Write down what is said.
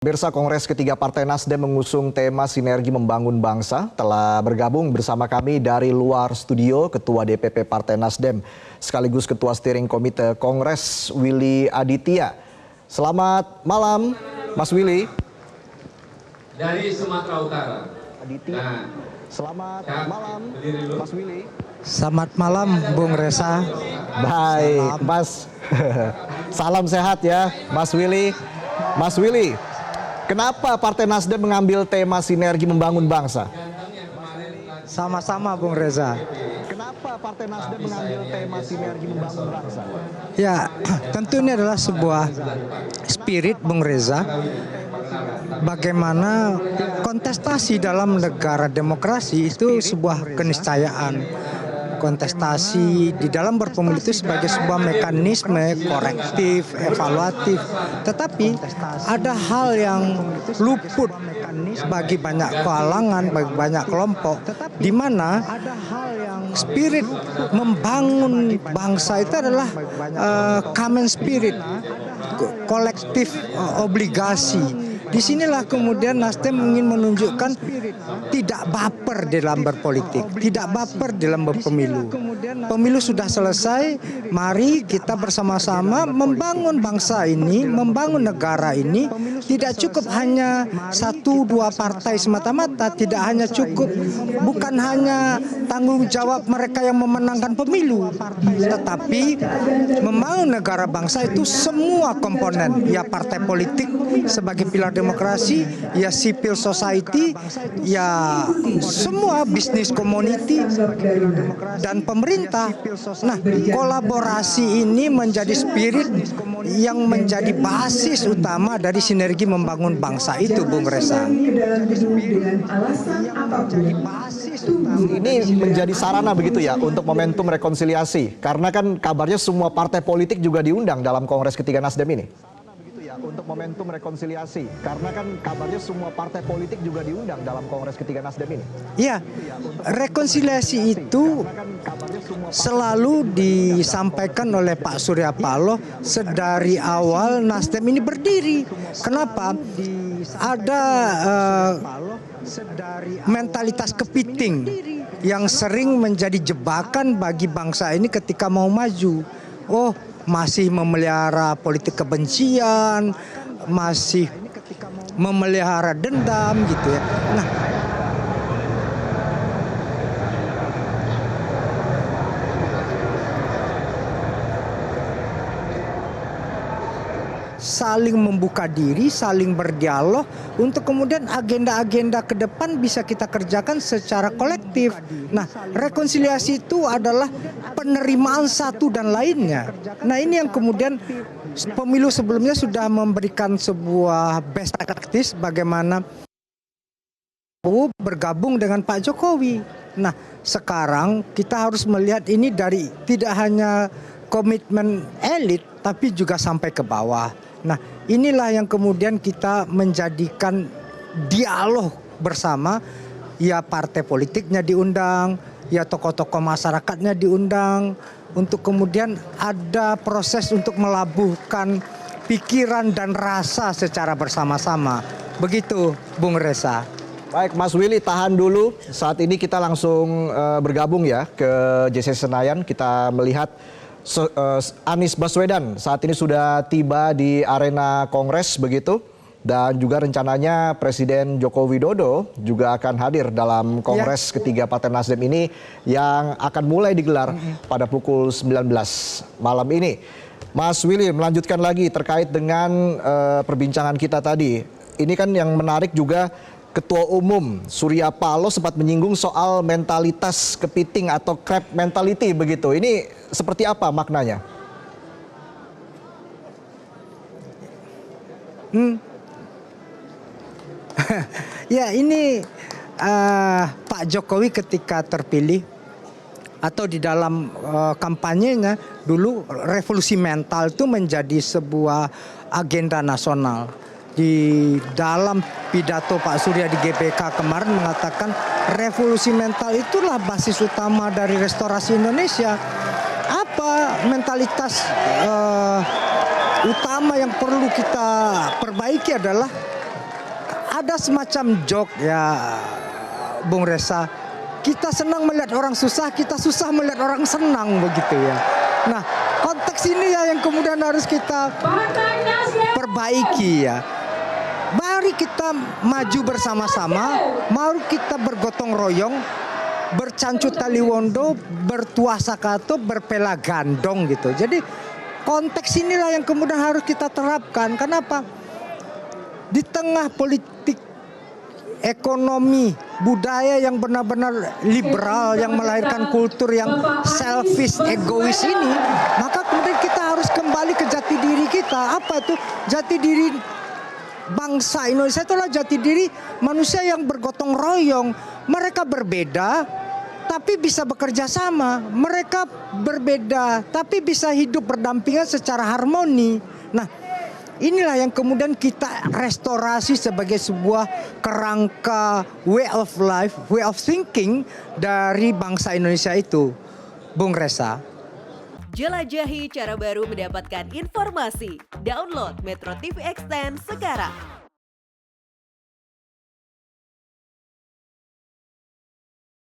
Pemirsa, Kongres ketiga Partai Nasdem mengusung tema Sinergi Membangun Bangsa. Telah bergabung bersama kami dari luar studio Ketua DPP Partai Nasdem sekaligus Ketua Steering Komite Kongres Willy Aditya. Selamat malam, Mas Willy. Dari Sumatera Utara. Aditya. Nah, selamat malam, Mas Willy. Selamat malam, Bung Reza. Baik, Mas. Salam sehat ya, Mas Willy. Mas Willy, kenapa Partai Nasdem mengambil tema Sinergi Membangun Bangsa? Sama-sama, Bung Reza. Kenapa Partai Nasdem mengambil tema Sinergi Membangun Bangsa? Ya, tentu ini adalah sebuah spirit, Bung Reza. Bagaimana kontestasi dalam negara demokrasi itu sebuah keniscayaan. Kontestasi di dalam berpemilu itu sebagai sebuah mekanisme korektif, evaluatif. Tetapi ada hal yang luput bagi banyak kalangan, bagi banyak kelompok, di mana spirit membangun bangsa itu adalah common spirit, kolektif obligasi. Disinilah kemudian Nasdem ingin menunjukkan tidak baper dalam berpolitik, tidak baper dalam berpemilu. Pemilu sudah selesai, mari kita bersama-sama membangun bangsa ini, membangun negara ini. Tidak cukup hanya satu dua partai semata-mata, tidak hanya cukup, bukan hanya tanggung jawab mereka yang memenangkan pemilu, tetapi membangun negara bangsa itu semua komponen, ya partai politik sebagai pilar demokrasi, ya civil society, ya semua bisnis community dan pemerintah. Nah, kolaborasi ini menjadi spirit yang menjadi basis utama dari sinergi membangun bangsa itu, Bung Reza. Ini menjadi sarana begitu ya untuk momentum rekonsiliasi, karena kan kabarnya semua partai politik juga diundang dalam Kongres ketiga Nasdem ini. Untuk momentum rekonsiliasi, karena kan kabarnya semua partai politik juga diundang dalam Kongres ketiga Nasdem ini. Iya, rekonsiliasi itu selalu disampaikan oleh Pak Surya Paloh sedari awal Nasdem ini berdiri. Kenapa? Ada mentalitas kepiting yang sering menjadi jebakan bagi bangsa ini ketika mau maju. Oh, masih memelihara politik kebencian, masih memelihara dendam gitu ya. Nah, saling membuka diri, saling berdialog untuk kemudian agenda-agenda ke depan bisa kita kerjakan secara kolektif. Nah, rekonsiliasi itu adalah penerimaan satu dan lainnya. Nah, ini yang kemudian pemilu sebelumnya sudah memberikan sebuah best practice bagaimana bergabung dengan Pak Jokowi. Nah, sekarang kita harus melihat ini dari tidak hanya komitmen elit tapi juga sampai ke bawah. Nah, inilah yang kemudian kita menjadikan dialog bersama, ya partai politiknya diundang, ya tokoh-tokoh masyarakatnya diundang, untuk kemudian ada proses untuk melabuhkan pikiran dan rasa secara bersama-sama. Begitu, Bung Reza. Baik, Mas Willy, tahan dulu. Saat ini kita langsung bergabung ya ke JC Senayan. Kita melihat Anies Baswedan saat ini sudah tiba di arena Kongres begitu, dan juga rencananya Presiden Joko Widodo juga akan hadir dalam Kongres ketiga Partai Nasdem ini yang akan mulai digelar pada pukul 19 malam ini. Mas Willy, melanjutkan lagi terkait dengan perbincangan kita tadi. Ini kan yang menarik juga, Ketua Umum Surya Paloh sempat menyinggung soal mentalitas kepiting atau crab mentality begitu. Ini seperti apa maknanya? Ya, ini Pak Jokowi ketika terpilih atau di dalam kampanyenya dulu, revolusi mental itu menjadi sebuah agenda nasional. Di dalam pidato Pak Surya di GBK kemarin mengatakan revolusi mental itulah basis utama dari restorasi Indonesia. Apa mentalitas utama yang perlu kita perbaiki adalah ada semacam joke ya, Bung Reza. Kita senang melihat orang susah, kita susah melihat orang senang begitu ya. Nah, konteks ini ya yang kemudian harus kita perbaiki ya. Mari kita maju bersama-sama, mari kita bergotong royong, bercancu tali wondo, bertuasa kato, berpela gandong gitu. Jadi konteks inilah yang kemudian harus kita terapkan. Kenapa? Di tengah politik, ekonomi, budaya yang benar-benar liberal, yang melahirkan kultur yang selfish, egois ini, maka kemudian kita harus kembali ke jati diri kita. Apa itu? Jati diri bangsa Indonesia itulah jati diri manusia yang bergotong royong. Mereka berbeda, tapi bisa bekerja sama. Mereka berbeda, tapi bisa hidup berdampingan secara harmoni. Nah, inilah yang kemudian kita restorasi sebagai sebuah kerangka way of life, way of thinking dari bangsa Indonesia itu, Bung Reza. Jelajahi cara baru mendapatkan informasi. Download Metro TV Extend sekarang.